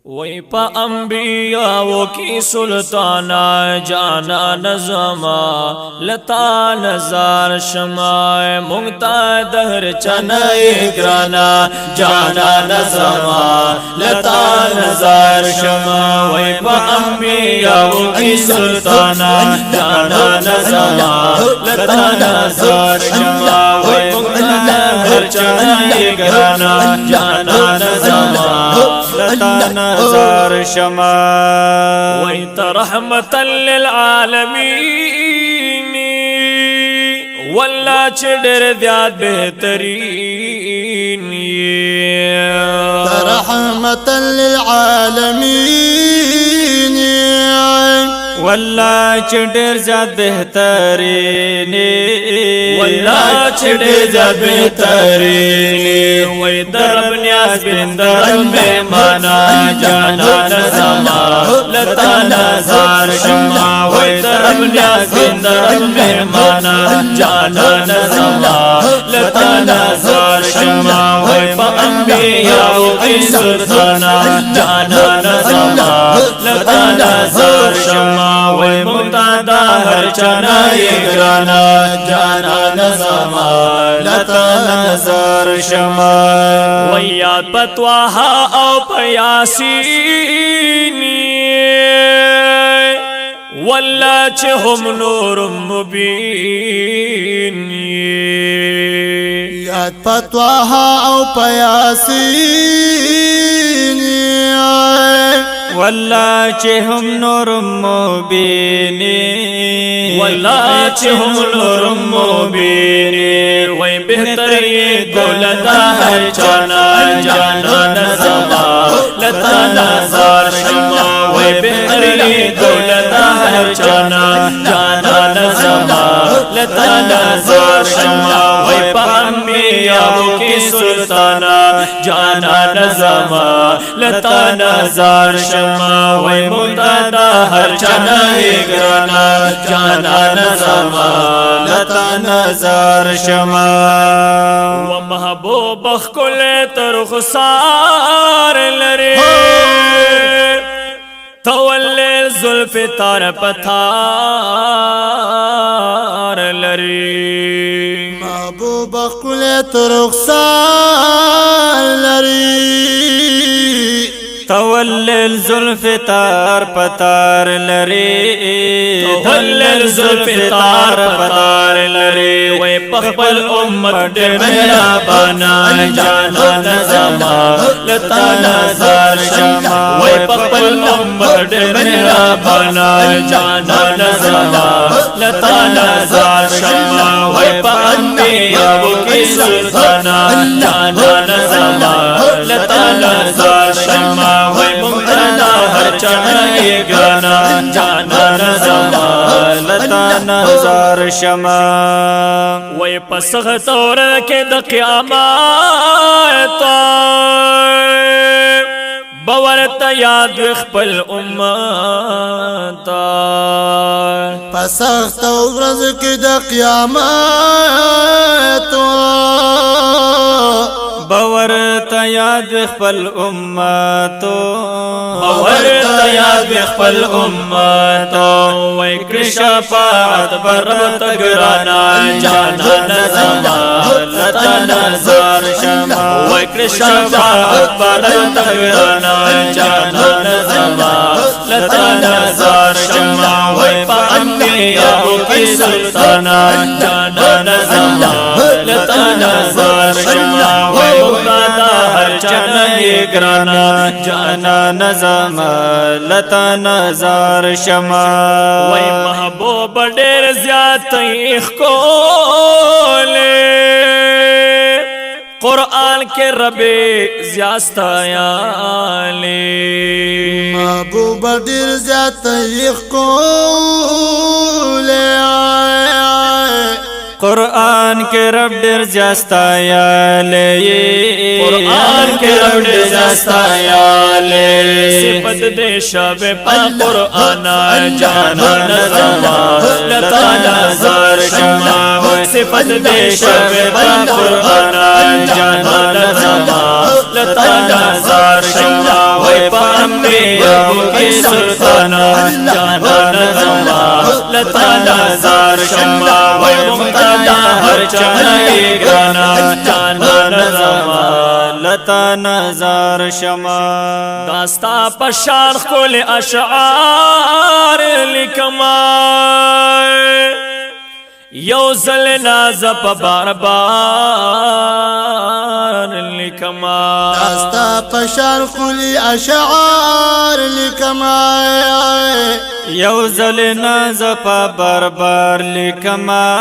وی پا انبیاء کی سلطانا جانا نظما لتا نظار شما مونگتا دهر چنائی گرانا جانا نظما لتا نظار شما وی پا انبیاء کی سلطانا جانا نظما لتا نظار شما وی مونگتا دهر چنائی گرانا جانا نظما لتا نظر شما ویت رحمتا للعالمین واللہ چڑر دیاد بہترین رحمتا للعالمین واللہ چڑر زیاد بہترین واللہ چڑر زیاد بہترین ویت رب نیاز بندر میں مانا جانا نظما لتا نظر شما ویت رب نیاز بندر میں مانا جانا نظما لتا نظر شما ویت انبیاء کی سلطانا جانا نظما لتا نظر شما وی مقتدا ہر چنائی گرانا جانا نظما لتا نظر شما وی یاد پتواہا او پیاسینی واللہ چہم نور مبین یاد پتواہا او پیاسین واللہ چہم نور مبین واللہ چہم نور مبین وی بہتری دولتا ہر چانا جانا نظما لتا نظر شما وی بہتری دولتا ہر چانا جانا نظما لتا نظر شما وی پا انبیاء کی سلطانا جانا نظما لتا نظر شما وی مقتدا ہر چنائی گرانا جانا نظما لتا نظر شما و محبوب خل ترخسار لرے تولی زلف تار پتھار لرے محبوب خلیت رخسار لری تولل زلف تار پتار لری تولل زلف تار پتار لری وی پخبل امت دے میرا بنا جانا نظما لتا نظر شما وی پخبل امت دے میرا بنا جانا نظما لتا نظر شما وی پا انبیاء کی سلطانا جانا نظما لتا نظر شما وی مقتدا ہر چنائی گرانا جانا نظما لتا نظر شما وی پسخ طور کے دا قیامات بورتا یاد اخپل امتا پسخت ورځ کې د قیامت باورتا یاد خپل امتو باورتا یاد اخپل امتا وی کرشفات بربت گرانا جانا نظما لتا نظر شما وی کرشفات بربت گرانا جانا نظما لتا نظر شما وی پا انبیاء کی سلطانا جانا نظما لتا نظر شما وی مقتدا ہر چنائی گرانا جانا نظم لتا نظر شما وی محبوب دیر زیادتیخ کولے قرآن کے رب زیاستایالے محبوب ډیر زیات یخ کولے قرآن کے رب ڈر جاستا یا لے قرآن کے رب ڈر جاستا یا لے صفت دے شب پا قرآن جانا نظما لتا نظر شما صفت دے شب پا قرآن جانا نظما لتا نظر شما پا انبیاء کی سلطانا جانان زما لتا نظر شما وای مقتدا هر چانه گرانا جانان زما لتا نظر شما داستا پشان خول اشعار لکما یو زل نازب بار بار لکما داستا پشان خلی اشعار لکما یو زل نازپا بربر لکما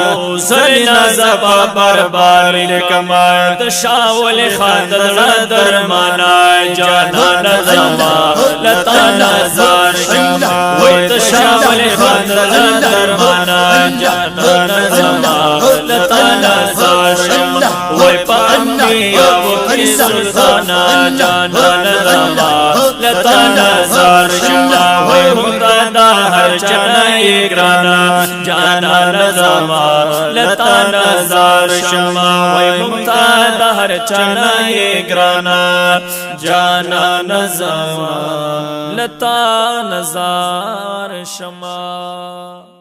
یو زل نازب بربار لکما تشاول خاطر درمانا جانان زما لتا نظر شما وی تشاول خاطر درمانا جانان زما لتا نظر شما وی پا انبیاء کی سلطانا جانان زما لتا نظر شما وی مقتدا ہر چانه گرانا جانان زما لتا نظر شما وی مقتدا ہر چانه گرانا جانان زما لتا نظر شما